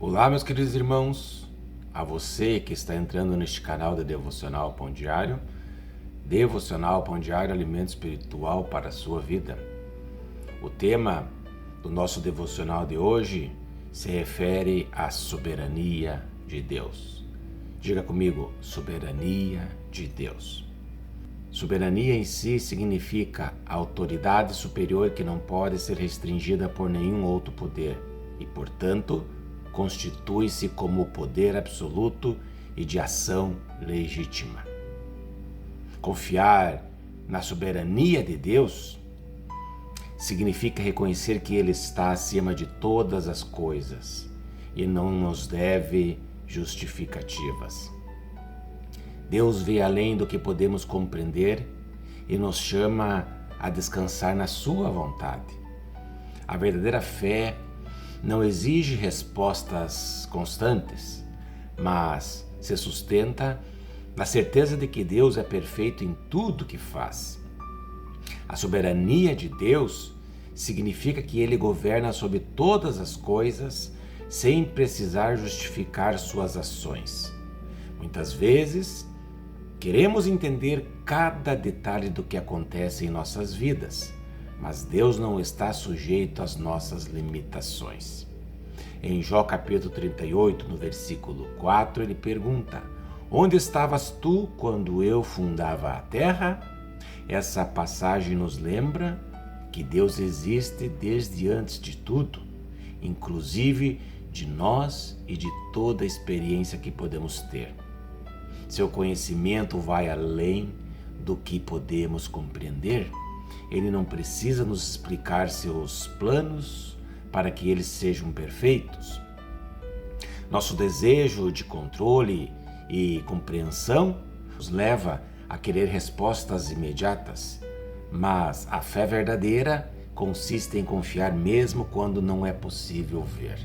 Olá, meus queridos irmãos, a você que está entrando neste canal da Devocional Pão Diário, alimento espiritual para a sua vida. O tema do nosso devocional de hoje se refere à soberania de Deus. Diga comigo, soberania de Deus. Soberania em si significa autoridade superior que não pode ser restringida por nenhum outro poder e, portanto, constitui-se como o poder absoluto e de ação legítima. Confiar na soberania de Deus significa reconhecer que Ele está acima de todas as coisas e não nos deve justificativas. Deus vê além do que podemos compreender e nos chama a descansar na sua vontade. A verdadeira fé não exige respostas constantes, mas se sustenta na certeza de que Deus é perfeito em tudo que faz. A soberania de Deus significa que Ele governa sobre todas as coisas sem precisar justificar suas ações. Muitas vezes, queremos entender cada detalhe do que acontece em nossas vidas, mas Deus não está sujeito às nossas limitações. Em Jó capítulo 38, no versículo 4, ele pergunta: onde estavas tu quando eu fundava a terra? Essa passagem nos lembra que Deus existe desde antes de tudo, inclusive de nós e de toda a experiência que podemos ter. Seu conhecimento vai além do que podemos compreender. Ele não precisa nos explicar seus planos para que eles sejam perfeitos. Nosso desejo de controle e compreensão nos leva a querer respostas imediatas, mas a fé verdadeira consiste em confiar mesmo quando não é possível ver.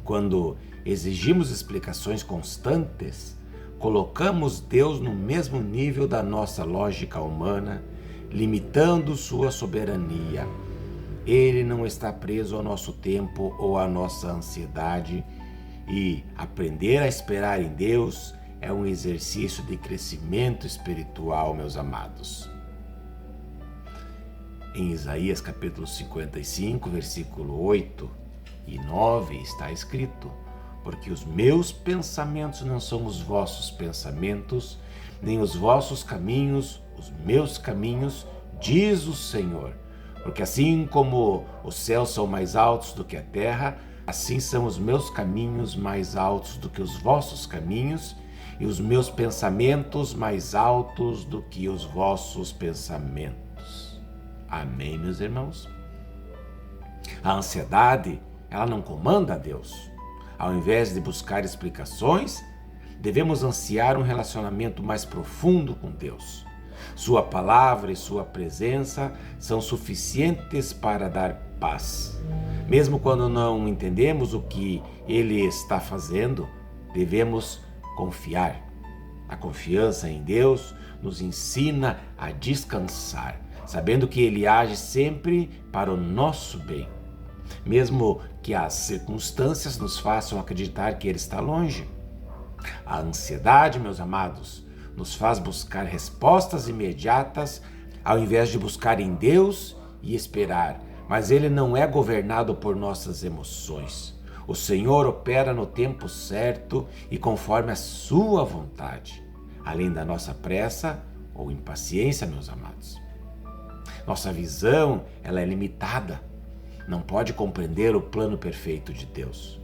Quando exigimos explicações constantes, colocamos Deus no mesmo nível da nossa lógica humana, limitando sua soberania. Ele não está preso ao nosso tempo ou à nossa ansiedade, e aprender a esperar em Deus é um exercício de crescimento espiritual, meus amados. Em Isaías capítulo 55, versículo 8 e 9 está escrito: porque os meus pensamentos não são os vossos pensamentos, nem os vossos caminhos, os meus caminhos, diz o Senhor. Porque assim como os céus são mais altos do que a terra, assim são os meus caminhos mais altos do que os vossos caminhos, e os meus pensamentos mais altos do que os vossos pensamentos. Amém, meus irmãos? A ansiedade, ela não comanda a Deus. Ao invés de buscar explicações, devemos ansiar um relacionamento mais profundo com Deus. Sua palavra e sua presença são suficientes para dar paz. Mesmo quando não entendemos o que Ele está fazendo, devemos confiar. A confiança em Deus nos ensina a descansar, sabendo que Ele age sempre para o nosso bem. Mesmo que as circunstâncias nos façam acreditar que Ele está longe. A ansiedade, meus amados, nos faz buscar respostas imediatas ao invés de buscar em Deus e esperar, mas Ele não é governado por nossas emoções. O Senhor opera no tempo certo e conforme a sua vontade, além da nossa pressa ou impaciência, meus amados. Nossa visão, ela é limitada. Não pode compreender o plano perfeito de Deus.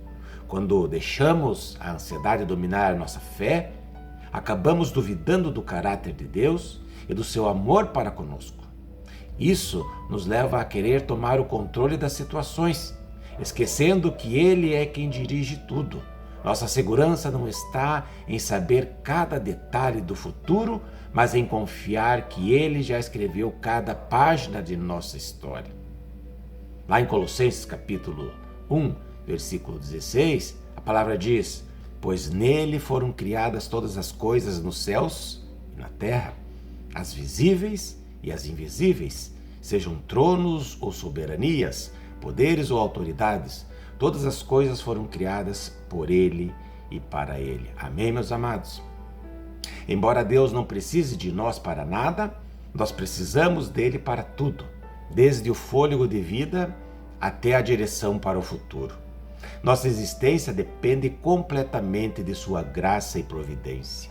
Quando deixamos a ansiedade dominar a nossa fé, acabamos duvidando do caráter de Deus e do seu amor para conosco. Isso nos leva a querer tomar o controle das situações, esquecendo que Ele é quem dirige tudo. Nossa segurança não está em saber cada detalhe do futuro, mas em confiar que Ele já escreveu cada página de nossa história. Lá em Colossenses capítulo 1, versículo 16, a palavra diz: pois nele foram criadas todas as coisas nos céus e na terra, as visíveis e as invisíveis, sejam tronos ou soberanias, poderes ou autoridades. Todas as coisas foram criadas por Ele e para Ele. Amém, meus amados? Embora Deus não precise de nós para nada, nós precisamos dele para tudo, desde o fôlego de vida até a direção para o futuro. Nossa existência depende completamente de sua graça e providência.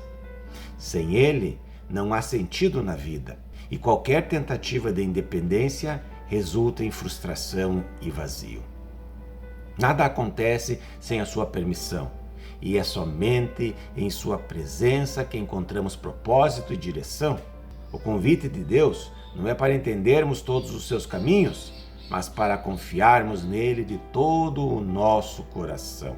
Sem ele, não há sentido na vida, e qualquer tentativa de independência resulta em frustração e vazio. Nada acontece sem a sua permissão, e é somente em sua presença que encontramos propósito e direção. O convite de Deus não é para entendermos todos os seus caminhos, mas para confiarmos nele de todo o nosso coração.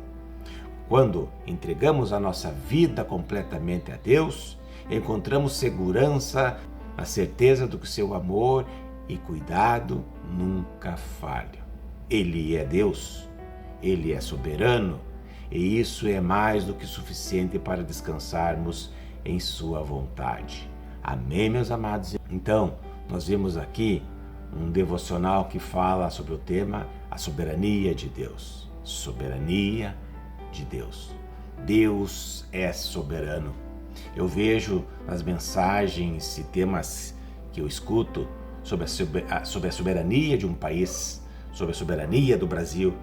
Quando entregamos a nossa vida completamente a Deus, encontramos segurança na certeza do que seu amor e cuidado nunca falham. Ele é Deus, Ele é soberano, e isso é mais do que suficiente para descansarmos em sua vontade. Amém, meus amados? Então, nós vimos aqui um devocional que fala sobre o tema a soberania de Deus. Soberania de Deus. Deus é soberano. Eu vejo nas mensagens e temas que eu escuto sobre a soberania de um país, sobre a soberania do Brasil.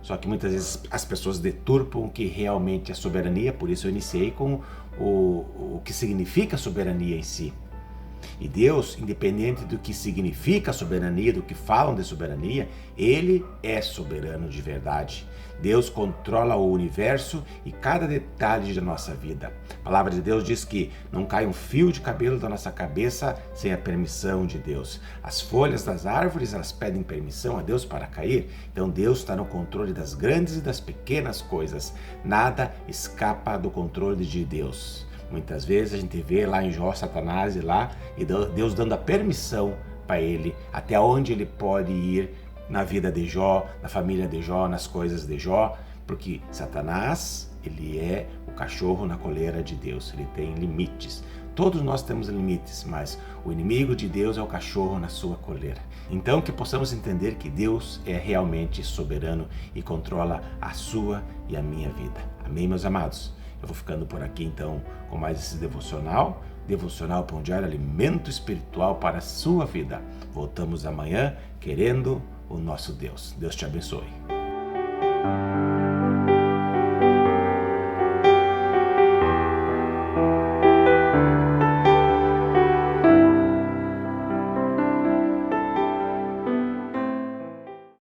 Só que muitas vezes as pessoas deturpam o que realmente é soberania, por isso eu iniciei com o que significa soberania em si. E Deus, independente do que significa soberania, do que falam de soberania, Ele é soberano de verdade. Deus controla o universo e cada detalhe da nossa vida. A palavra de Deus diz que não cai um fio de cabelo da nossa cabeça sem a permissão de Deus. As folhas das árvores, elas pedem permissão a Deus para cair. Então Deus está no controle das grandes e das pequenas coisas. Nada escapa do controle de Deus. Muitas vezes a gente vê lá em Jó, Satanás e Deus dando a permissão para ele, até onde ele pode ir na vida de Jó, na família de Jó, nas coisas de Jó, porque Satanás, ele é o cachorro na coleira de Deus, ele tem limites. Todos nós temos limites, mas o inimigo de Deus é o cachorro na sua coleira. Então que possamos entender que Deus é realmente soberano e controla a sua e a minha vida. Amém, meus amados? Eu vou ficando por aqui então com mais esse devocional Pão Diário, alimento espiritual para a sua vida. Voltamos amanhã querendo o nosso Deus. Deus te abençoe.